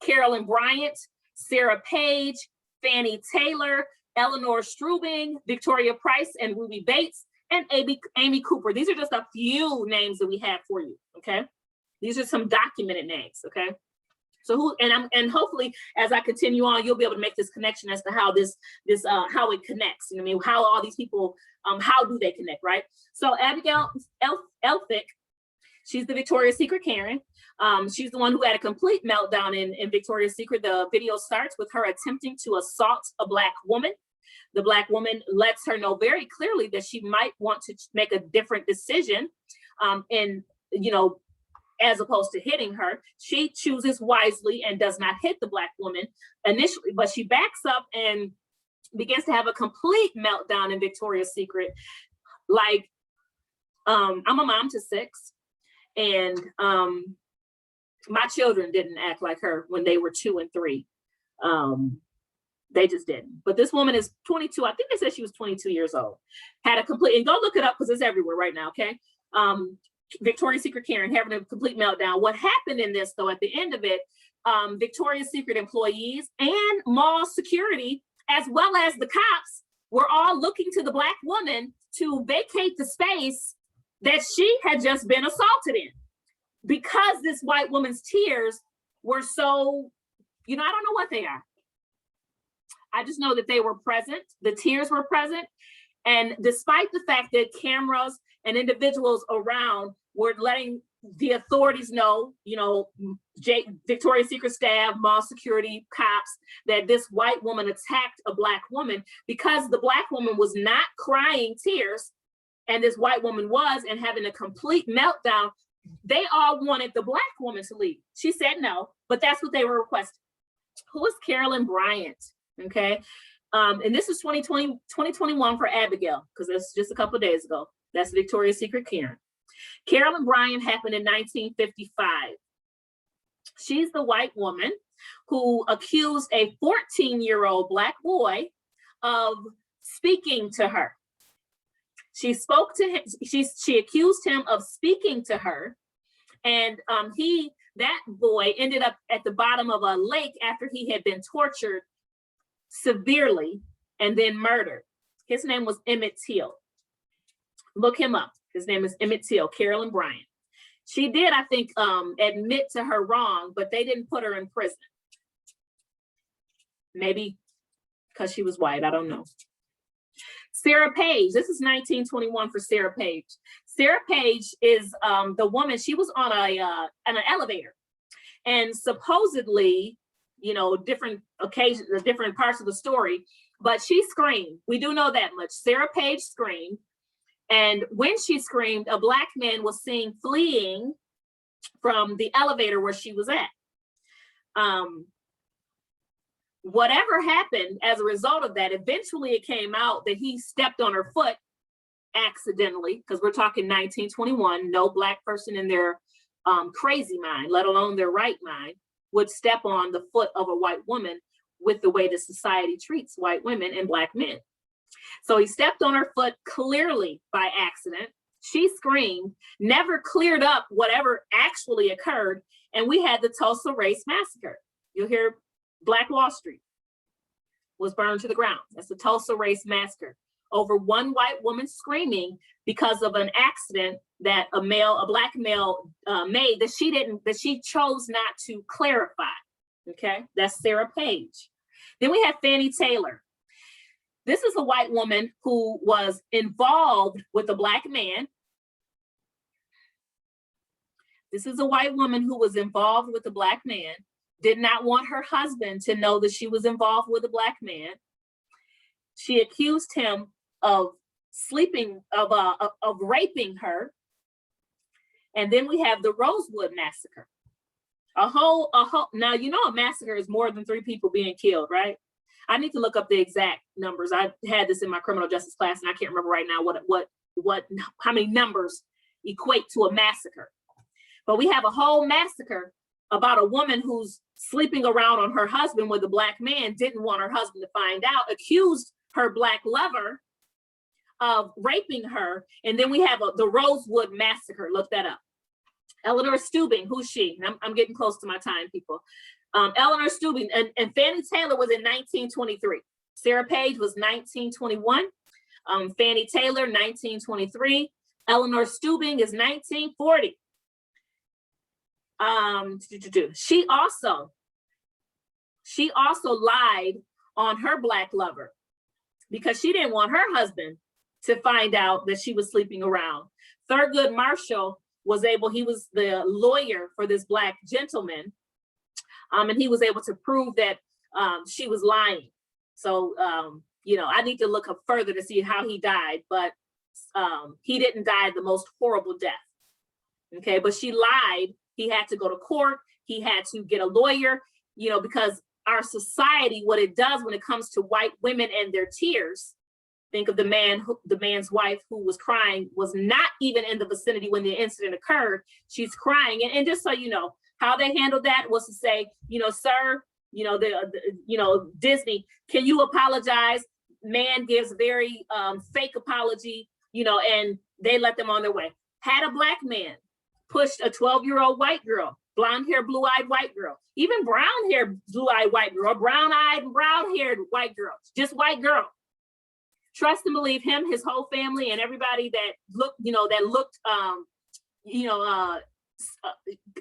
Carolyn Bryant, Sarah Page, Fannie Taylor, Eleanor Strubing, Victoria Price, and Ruby Bates, and Amy Cooper. These are just a few names that we have for you, okay? These are some documented names, okay? So and hopefully as I continue on, you'll be able to make this connection as to how how it connects. How all these people, how do they connect, right? So Abigail Elphick, she's the Victoria's Secret Karen. She's the one who had a complete meltdown in Victoria's Secret. The video starts with her attempting to assault a Black woman. The Black woman lets her know very clearly that she might want to make a different decision, as opposed to hitting her. She chooses wisely and does not hit the Black woman initially, but she backs up and begins to have a complete meltdown in Victoria's Secret. Like, I'm a mom to 6, and my children didn't act like her when they were 2 and 3. They just didn't. But this woman is 22. I think they said she was 22 years old. Had a complete, and go look it up because it's everywhere right now, okay? Victoria's Secret Karen having a complete meltdown. What happened in this, though, at the end of it, Victoria's Secret employees and mall security, as well as the cops, were all looking to the Black woman to vacate the space that she had just been assaulted in. Because this white woman's tears were so, I don't know what they are. I just know that they were present. The tears were present. And despite the fact that cameras and individuals around were letting the authorities know, Victoria's Secret staff, mall security, cops, that this white woman attacked a Black woman, because the Black woman was not crying tears and this white woman was, and having a complete meltdown, they all wanted the Black woman to leave. She said no, but that's what they were requesting. Who is Carolyn Bryant? Okay. And this is 2021 for Abigail, because it's just a couple of days ago. That's Victoria's Secret Karen. Carolyn Bryant happened in 1955. She's the white woman who accused a 14-year-old Black boy of speaking to her. She spoke to him. She accused him of speaking to her, and that boy ended up at the bottom of a lake after he had been tortured severely and then murdered. His name was Emmett Till. Look him up. His name is Emmett Till, Carolyn Bryant. She did, I think, admit to her wrong, but they didn't put her in prison. Maybe because she was white, I don't know. Sarah Page, this is 1921 for Sarah Page. Sarah Page is the woman, she was on an elevator, and supposedly, you know, different occasions, different parts of the story, but she screamed. We do know that much. Sarah Page screamed, and when she screamed, a Black man was seen fleeing from the elevator where she was at. Whatever happened as a result of that, eventually it came out that he stepped on her foot accidentally, because we're talking 1921, no Black person in their crazy mind, let alone their right mind, would step on the foot of a white woman with the way the society treats white women and Black men. So he stepped on her foot clearly by accident. She screamed, never cleared up whatever actually occurred, and we had the Tulsa Race Massacre. You'll hear Black Wall Street was burned to the ground. That's the Tulsa Race Massacre, over one white woman screaming because of an accident that a Black male made that she chose not to clarify. Okay, that's Sarah Page. Then we have Fannie Taylor. This is a white woman who was involved with a Black man. This is a white woman who was involved with a Black man, did not want her husband to know that she was involved with a Black man. She accused him of raping her. And then we have the Rosewood Massacre. Now, you know, a massacre is more than 3 people being killed, right? I need to look up the exact numbers. I had this in my criminal justice class, and I can't remember right now how many numbers equate to a massacre. But we have a whole massacre about a woman who's sleeping around on her husband with a Black man, didn't want her husband to find out, accused her Black lover of raping her. And then we have the Rosewood Massacre. Look that up. Eleanor Steubing, who's she? I'm getting close to my time, people. Eleanor Steubing, and Fannie Taylor was in 1923. Sarah Page was 1921. Fannie Taylor, 1923. Eleanor Steubing is 1940. She also lied on her Black lover because she didn't want her husband to find out that she was sleeping around. Thurgood Marshall he was the lawyer for this Black gentleman, and he was able to prove that she was lying. So, you know, I need to look up further to see how he died, but he didn't die the most horrible death. Okay, but she lied. He had to go to court. He had to get a lawyer, you know, because our society, what it does when it comes to white women and their tears, think of the man's wife who was crying, was not even in the vicinity when the incident occurred. She's crying. And just so you know, how they handled that was to say, you know, sir, you know, Disney, can you apologize? Man gives very fake apology, you know, and they let them on their way. Had a Black man pushed a 12-year-old white girl, blonde-haired, blue-eyed white girl, even brown-haired, blue-eyed white girl, brown-eyed and brown-haired white girl, just white girl. Trust and believe him, his whole family, and everybody that looked,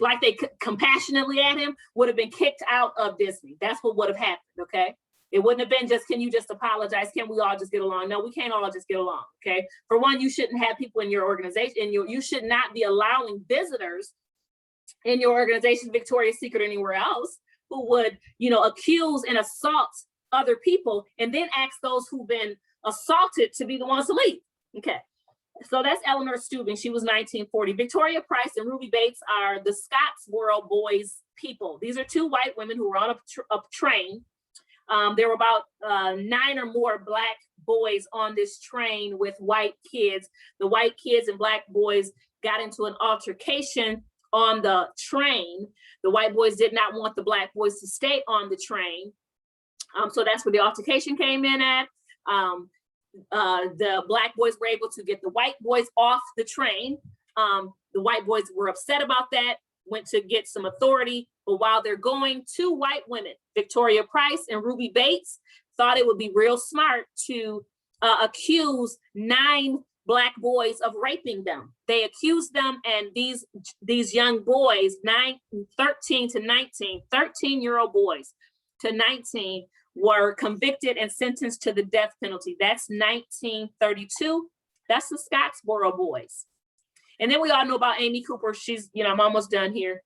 like they compassionately at him would have been kicked out of Disney. That's what would have happened, okay? It wouldn't have been just, can you just apologize? Can we all just get along? No, we can't all just get along, okay? For one, you shouldn't have people in your organization, and you should not be allowing visitors in your organization, Victoria's Secret, or anywhere else, who would, you know, accuse and assault other people and then ask those who've been assaulted to be the ones to leave, okay? So that's Eleanor Steubing. She was 1940. Victoria Price and Ruby Bates are the Scottsboro Boys people. These are 2 white women who were on a train. There were about 9 or more Black boys on this train with white kids. The white kids and Black boys got into an altercation on the train. The white boys did not want the Black boys to stay on the train. So that's where the altercation came in at. The Black boys were able to get the white boys off the train. The white boys were upset about that, went to get some authority. But while they're going, 2 white women, Victoria Price and Ruby Bates, thought it would be real smart to accuse 9 Black boys of raping them. They accused them, and these young boys, 13 to 19, 13-year-old boys to 19, were convicted and sentenced to the death penalty. That's 1932. That's the Scottsboro boys. And then we all know about Amy Cooper. She's, I'm almost done here.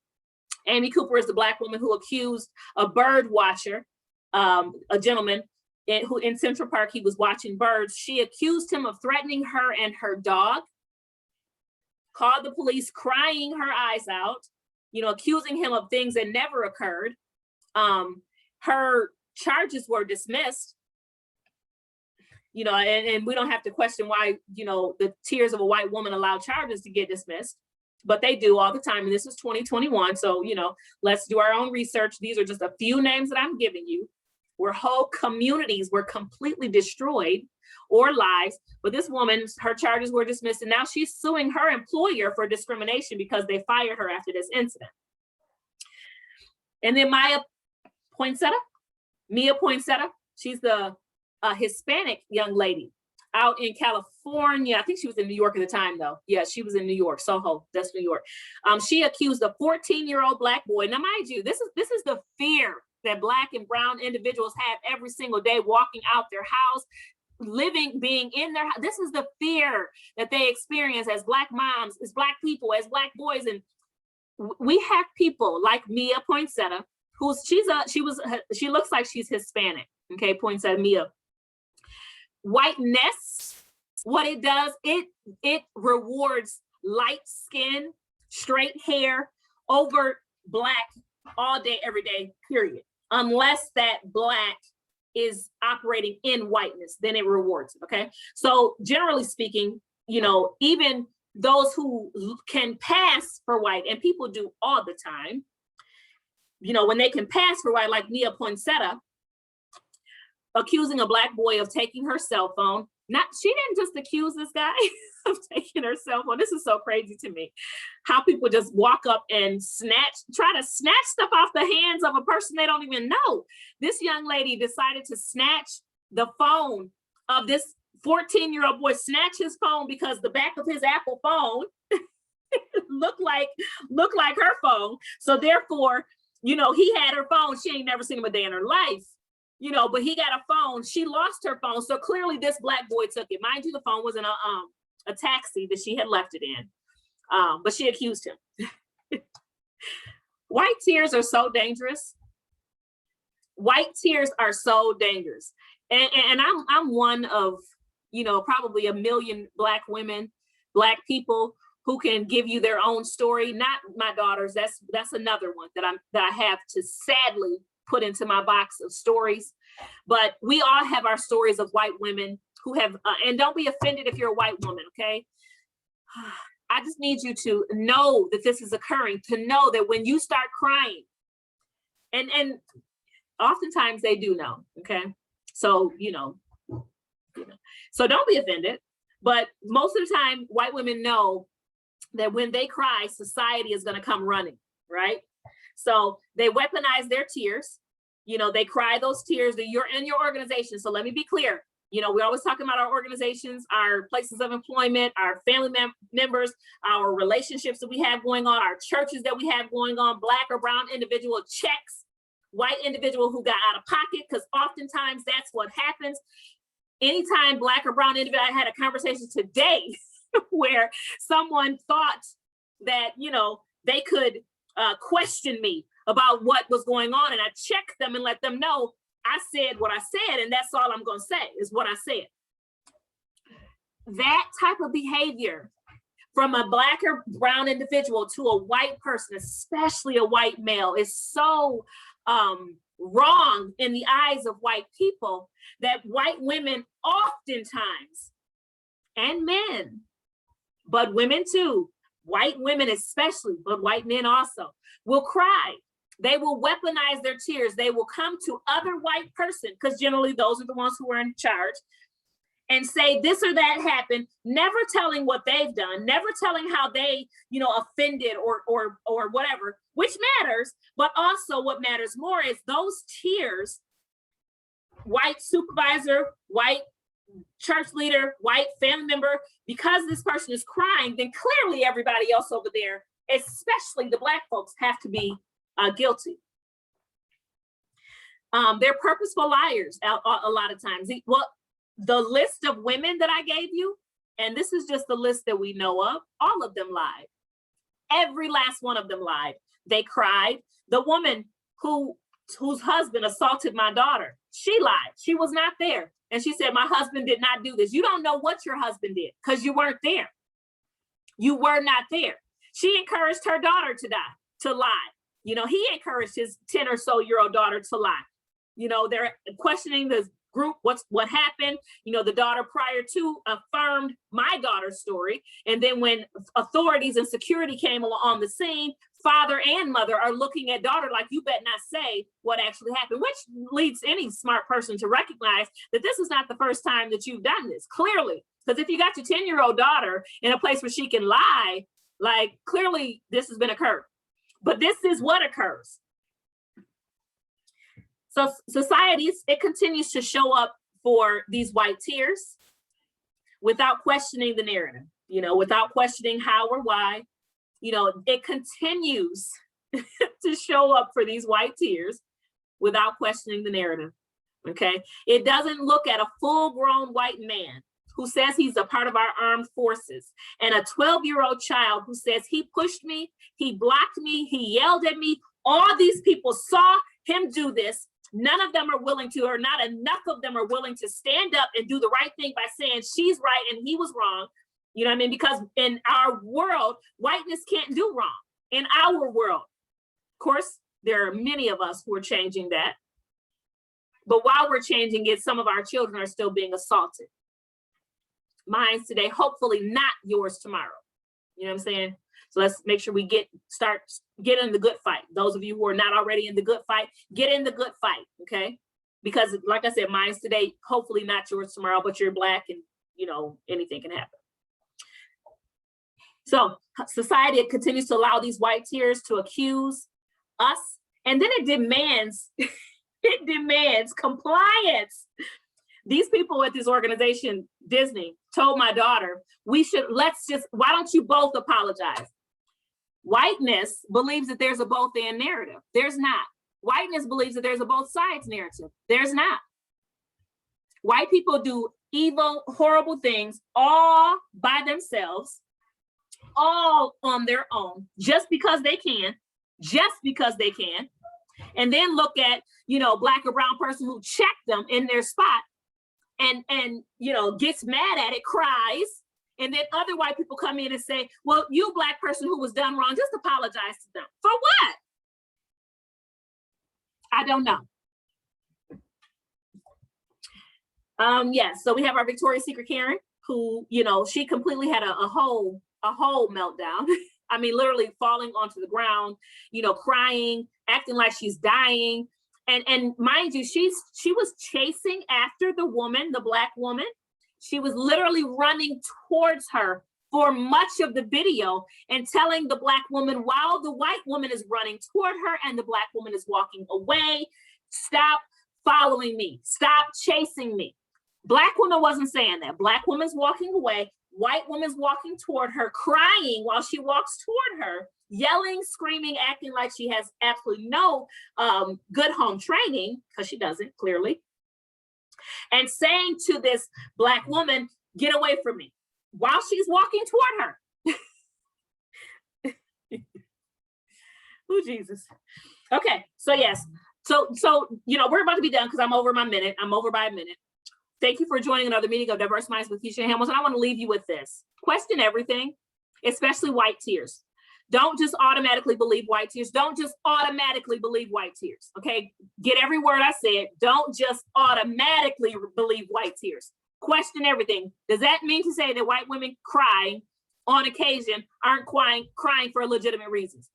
Amy Cooper is the Black woman who accused a bird watcher, a gentleman who in Central Park, he was watching birds. She accused him of threatening her and her dog, called the police crying her eyes out, accusing him of things that never occurred. Her charges were dismissed, and we don't have to question why, the tears of a white woman allow charges to get dismissed, but they do all the time. And this is 2021. So, let's do our own research. These are just a few names that I'm giving you, where whole communities were completely destroyed or lives. But this woman, her charges were dismissed, and now she's suing her employer for discrimination because they fired her after this incident. And then Mia Poinsettia, she's the Hispanic young lady out in California. I think she was in New York at the time, though. Yeah, she was in New York, Soho, that's New York. She accused a 14-year-old Black boy. Now, mind you, this is the fear that Black and brown individuals have every single day, walking out their house, being in their house. This is the fear that they experience as Black moms, as Black people, as Black boys. And we have people like Mia Poinsettia, she looks like she's Hispanic. Okay, Poinsettia Mia. Whiteness, what it does, it rewards light skin, straight hair over Black all day, every day, period. Unless that Black is operating in whiteness, then it rewards it, okay? So generally speaking, even those who can pass for white, and people do all the time, when they can pass for white, like Mia Poinsettia, accusing a Black boy of taking her cell phone. She didn't just accuse this guy of taking her cell phone. This is so crazy to me. How people just walk up and try to snatch stuff off the hands of a person they don't even know. This young lady decided to snatch the phone of this 14-year-old boy, snatch his phone because the back of his Apple phone looked like her phone. So therefore, he had her phone. She ain't never seen him a day in her life. But he got a phone. She lost her phone. So clearly this Black boy took it. Mind you, the phone was in a taxi that she had left it in. But she accused him. White tears are so dangerous. White tears are so dangerous. And I'm one of, probably a million Black women, Black people who can give you their own story. Not my daughters. That's another one that I have to sadly put into my box of stories. But we all have our stories of white women who have, and don't be offended if you're a white woman, okay? I just need you to know that this is occurring, to know that when you start crying, and oftentimes they do know, okay? So, so don't be offended. But most of the time, white women know that when they cry, society is gonna come running, right? So they weaponize their tears. They cry those tears. That you're in your organization. So let me be clear. We're always talking about our organizations, our places of employment, our family members, our relationships that we have going on, our churches that we have going on, Black or brown individual checks, white individual who got out of pocket, because oftentimes that's what happens. Anytime Black or brown individual, I had a conversation today where someone thought that, they could question me about what was going on, and I checked them and let them know I said what I said, and that's all I'm gonna say is what I said. That type of behavior from a Black or brown individual to a white person, especially a white male, is so wrong in the eyes of white people that white women oftentimes, and men, but women too, white women especially, but white men also, will cry. They will weaponize their tears. They will come to other white person, because generally those are the ones who are in charge, and say this or that happened, never telling what they've done, never telling how they, offended or whatever, which matters. But also what matters more is those tears, white supervisor, white church leader, white family member, because this person is crying, then clearly everybody else over there, especially the Black folks, have to be guilty. They're purposeful liars a lot of times. Well, the list of women that I gave you, and this is just the list that we know of, all of them lied. Every last one of them lied. They cried. The woman whose husband assaulted my daughter, she lied. She was not there. And she said, my husband did not do this. You don't know what your husband did because you weren't there. You were not there. She encouraged her daughter to lie. You know, he encouraged his 10 or so year old daughter to lie. You know, they're questioning the group, what happened. You know, the daughter prior to affirmed my daughter's story. And then when authorities and security came on the scene, father and mother are looking at daughter like, you better not say what actually happened, which leads any smart person to recognize that this is not the first time that you've done this, clearly. Because if you got your 10-year-old daughter in a place where she can lie, like clearly this has been occurred. But this is what occurs. So societies, it continues to show up for these white tears without questioning the narrative, you know, without questioning how or why. You know, it continues to show up for these white tears without questioning the narrative, okay? It doesn't look at a full-grown white man who says he's a part of our armed forces and a 12-year-old child who says he pushed me, he blocked me, he yelled at me. All these people saw him do this. None of them are willing to, or not enough of them are willing to stand up and do the right thing by saying she's right and he was wrong. You know what I mean? Because in our world, whiteness can't do wrong. In our world, of course, there are many of us who are changing that. But while we're changing it, some of our children are still being assaulted. Mine today, hopefully not yours tomorrow. You know what I'm saying? So let's make sure we get in the good fight. Those of you who are not already in the good fight, get in the good fight, okay? Because like I said, mine's today, hopefully not yours tomorrow, but you're Black and, you know, anything can happen. So society continues to allow these white tears to accuse us, and then it demands compliance. These people at this organization, Disney, told my daughter, why don't you both apologize? Whiteness believes that there's a both and narrative. There's not. Whiteness believes that there's a both sides narrative. There's not. White people do evil, horrible things all by themselves, all on their own, just because they can, and then look at, you know, Black or brown person who checked them in their spot and you know, gets mad at it, cries, and then other white people come in and say, well, you Black person who was done wrong, just apologize to them. For what? I don't know. Yes, so we have our Victoria's Secret Karen, who, you know, she completely had a whole meltdown. I mean, literally falling onto the ground, you know, crying, acting like she's dying. And mind you, she was chasing after the woman, the Black woman. She was literally running towards her for much of the video and telling the Black woman while the white woman is running toward her and the Black woman is walking away, stop following me, stop chasing me. Black woman wasn't saying that. Black woman's walking away, white woman's walking toward her, crying while she walks toward her, yelling, screaming, acting like she has absolutely no good home training, because she doesn't, clearly, and saying to this Black woman, get away from me, while she's walking toward her. Oh, Jesus. Okay, so yes. So you know, we're about to be done because I'm over my minute. I'm over by a minute. Thank you for joining another meeting of Diverse Minds with Keisha Hamilton. I want to leave you with this. Question everything, especially white tears. Don't just automatically believe white tears. Don't just automatically believe white tears, okay? Get every word I said. Don't just automatically believe white tears. Question everything. Does that mean to say that white women crying on occasion aren't crying for legitimate reasons?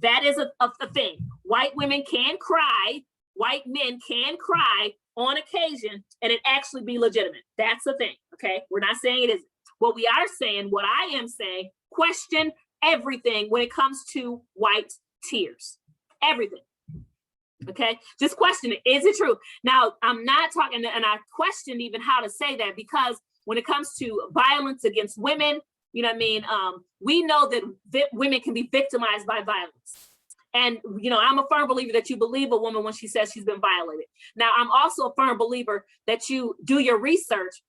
That is a thing. White women can cry, white men can cry on occasion, and it actually be legitimate. That's the thing, okay? We're not saying it isn't. What we are saying, what I am saying, question everything when it comes to white tears. Everything. Okay, just question it. Is it true? Now, I'm not talking, and I questioned even how to say that, because when it comes to violence against women, you know what I mean? We know that women can be victimized by violence. And, you know, I'm a firm believer that you believe a woman when she says she's been violated. Now, I'm also a firm believer that you do your research,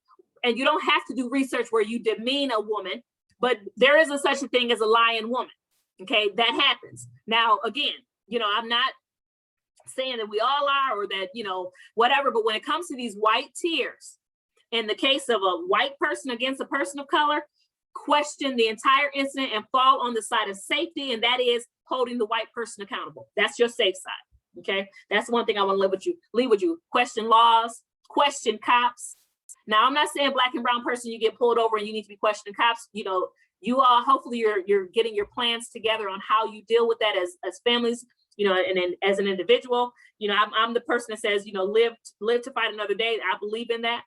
and you don't have to do research where you demean a woman, but there is such a thing as a lying woman. Okay, that happens. Now, again, you know, I'm not saying that we all are, or that, you know, whatever, but when it comes to these white tears, in the case of a white person against a person of color, question the entire incident and fall on the side of safety, and that is holding the white person accountable. That's your safe side. Okay, that's one thing I want to leave with you. Question laws, question cops. Now, I'm not saying black and brown person, you get pulled over and you need to be questioning cops. You know, you all, hopefully you're getting your plans together on how you deal with that as families, you know, and then as an individual. You know, I'm the person that says, you know, live to fight another day. I believe in that.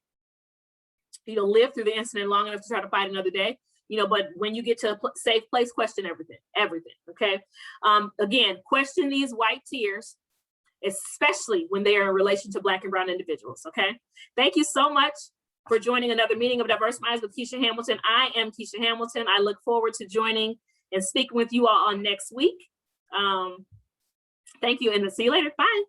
You know, live through the incident long enough to try to fight another day. You know, but when you get to a safe place, question everything. Okay. Again, question these white tears, especially when they are in relation to black and brown individuals. Okay. Thank you so much for joining another meeting of Diverse Minds with Keisha Hamilton. I am Keisha Hamilton. I look forward to joining and speaking with you all on next week. Thank you, and see you later. Bye.